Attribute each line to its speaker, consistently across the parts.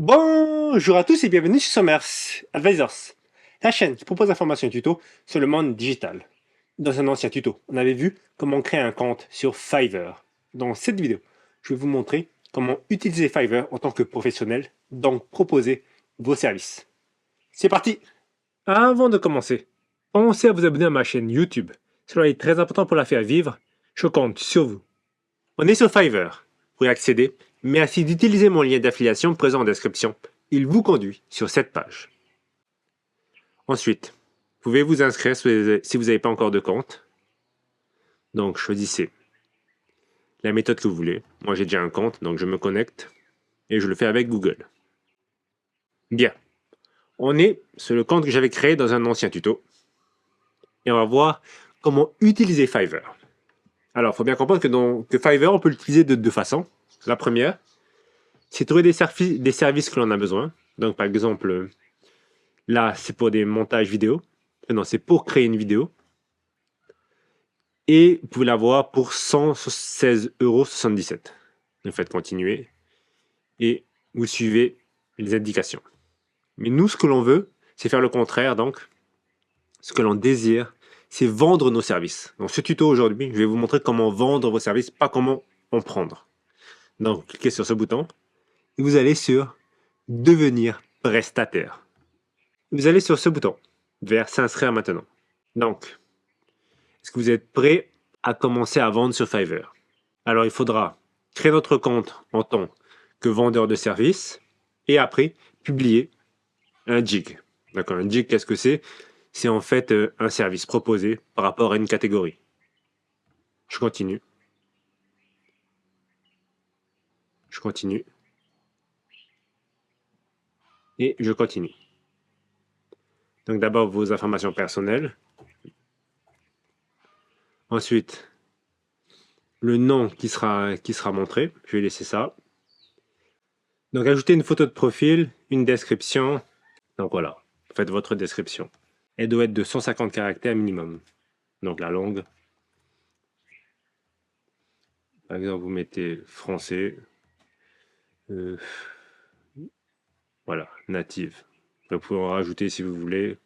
Speaker 1: Bonjour à tous et bienvenue sur Commerce Advisors, la chaîne qui propose d'informations et tutos sur le monde digital. Dans un ancien tuto, on avait vu comment créer un compte sur Fiverr. Dans cette vidéo, je vais vous montrer comment utiliser Fiverr en tant que professionnel, donc proposer vos services. C'est parti! Avant de commencer, pensez à vous abonner à ma chaîne YouTube. Cela est très important pour la faire vivre. Je compte sur vous. On est sur Fiverr. Pour y accéder, merci d'utiliser mon lien d'affiliation présent en description. Il vous conduit sur cette page. Ensuite, vous pouvez vous inscrire si vous n'avez pas encore de compte. Donc, choisissez la méthode que vous voulez. Moi, j'ai déjà un compte, donc je me connecte et je le fais avec Google. Bien. On est sur le compte que j'avais créé dans un ancien tuto. Et on va voir comment utiliser Fiverr. Alors, il faut bien comprendre que Fiverr, on peut l'utiliser de deux façons. La première, c'est trouver des services que l'on a besoin. Donc, par exemple, là, c'est pour des montages vidéo. Non, c'est pour créer une vidéo. Et vous pouvez l'avoir pour 116,77 €. Vous faites continuer et vous suivez les indications. Mais nous, ce que l'on veut, c'est faire le contraire. Donc, ce que l'on désire, c'est vendre nos services. Dans ce tuto aujourd'hui, je vais vous montrer comment vendre vos services, pas comment en prendre. Donc, cliquez sur ce bouton et vous allez sur Devenir prestataire. Vous allez sur ce bouton vers S'inscrire maintenant. Donc, est-ce que vous êtes prêt à commencer à vendre sur Fiverr? Alors, il faudra créer notre compte en tant que vendeur de services et après publier un jig. D'accord, un jig, qu'est-ce que c'est? C'est en fait un service proposé par rapport à une catégorie. Je continue. Je continue. Et je continue. Donc d'abord vos informations personnelles. Ensuite, le nom qui sera montré. Je vais laisser ça. Donc ajoutez une photo de profil, une description. Donc voilà, faites votre description. Elle doit être de 150 caractères minimum. Donc la longue. Par exemple, vous mettez français. Voilà, native. Vous pouvez en rajouter si vous voulez.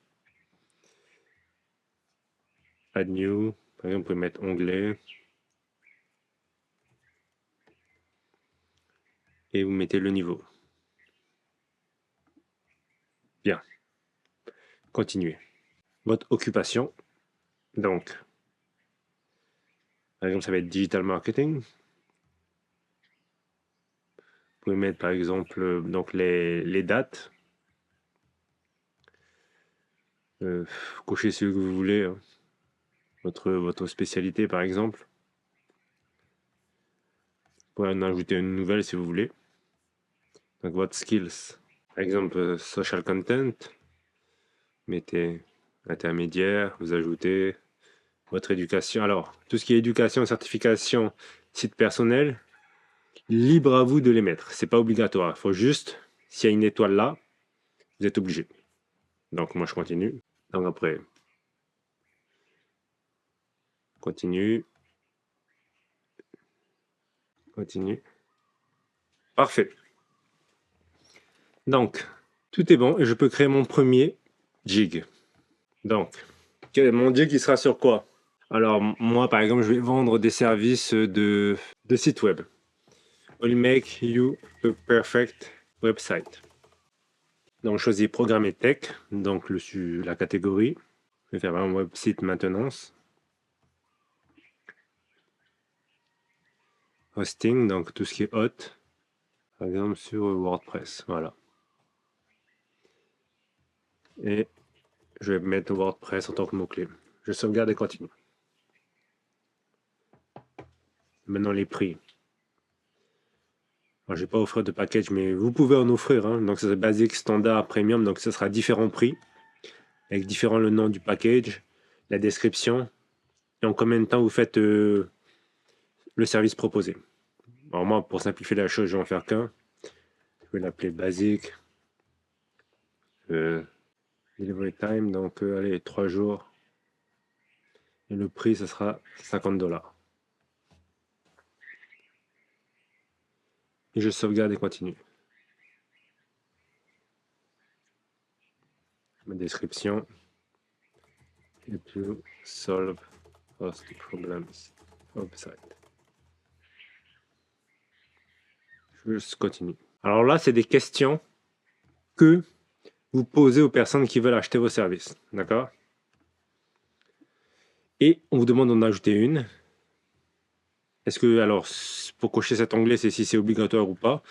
Speaker 1: Add new. Par exemple, vous pouvez mettre anglais. Et vous mettez le niveau. Bien. Continuez. Votre occupation. Donc, par exemple, ça va être digital marketing. Vous pouvez mettre par exemple donc les dates. Cochez ce que vous voulez. Hein. Votre spécialité par exemple. Vous pouvez en ajouter une nouvelle si vous voulez. Donc votre skills. Par exemple, social content. Mettez intermédiaire. Vous ajoutez votre éducation. Alors, tout ce qui est éducation, certification, site personnel, libre à vous de les mettre. C'est pas obligatoire. Il faut juste, s'il y a une étoile là, vous êtes obligé. Donc moi je continue. Donc après, continue, continue. Parfait. Donc, tout est bon et je peux créer mon premier jig. Donc, mon jig il sera sur quoi? Alors moi par exemple, je vais vendre des services de site web. Will make you a perfect website. Donc, je choisis programme et tech, donc la catégorie. Je vais faire un website maintenance. Hosting, donc tout ce qui est hot. Par exemple sur WordPress, voilà. Et je vais mettre WordPress en tant que mot-clé. Je sauvegarde et continue. Maintenant les prix. Alors, je ne vais pas offrir de package, mais vous pouvez en offrir. Hein. Donc c'est basique, standard, premium. Donc ce sera différents prix. Avec différents le nom du package, la description. Et en combien de temps vous faites le service proposé. Alors moi, pour simplifier la chose, je vais en faire qu'un. Je vais l'appeler basique. Delivery time, donc allez, 3 jours. Et le prix, ce sera 50 $. Et je sauvegarde et continue. Ma description. Help you solve host problems website. Je continue. Alors là, c'est des questions que vous posez aux personnes qui veulent acheter vos services. D'accord? Et on vous demande d'en ajouter une. Est-ce que, alors, pour cocher cet onglet, c'est si c'est obligatoire ou pas.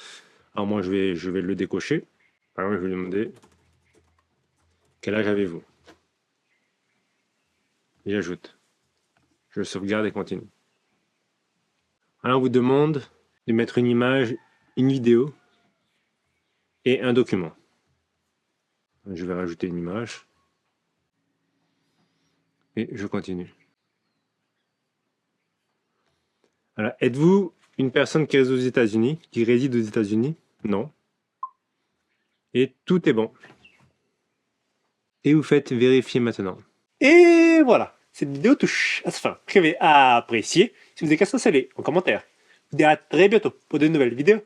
Speaker 1: Alors moi, je vais le décocher. Par exemple, je vais demander quel âge avez-vous? Et j'ajoute. Je sauvegarde et continue. Alors, on vous demande de mettre une image, une vidéo et un document. Je vais rajouter une image. Et je continue. Alors, êtes-vous une personne qui réside aux États-Unis, Non. Et tout est bon. Et vous faites vérifier maintenant. Et voilà, cette vidéo touche à sa fin. J'avais apprécié. Si vous avez questions, laissez-les en commentaire. Je vous dis à très bientôt pour de nouvelles vidéos.